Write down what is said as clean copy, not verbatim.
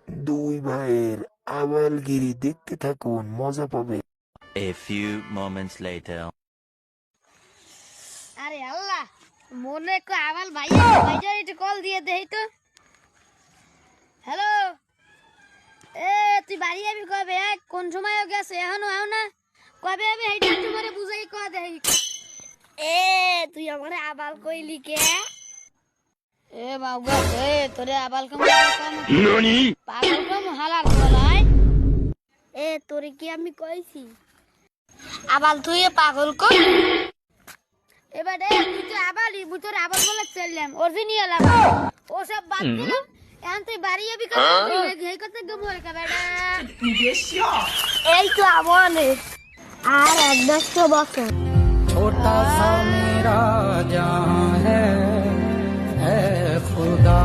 দুই ভাইয়ের আবালগিরি দেখতে থাকুন, মজা পাবে। A few moments later. আরে আল্লাহ, মনে কো আবাল ভাই ভাইজান একটু কল দিয়ে দেই তো। হ্যালো, তুই বাড়ি যাবি কবে? কোন সময় গেছে, এখনো আও না? কবে আমি এইটা একটু করে বুঝাই কো দেই। তুই আমারে আবাল কইলি কে? বাবা তোরে আবাল কম ননি পাগল কম হালার বলাই। তোরে কি আমি কইছি আবাল তুই পাগল কম? এবারে তুই তো আবালই, তোর আবাল বলে চললাম অরিজিনাল আবাল। ও সব বাদ দিলাম, এখন তুই বাড়ি যাবি কবে? এই কথা গমর কা বেটা। এই তো আমনে আর 1-2 বছর। छोटा सा मेरा जहां है खुदा।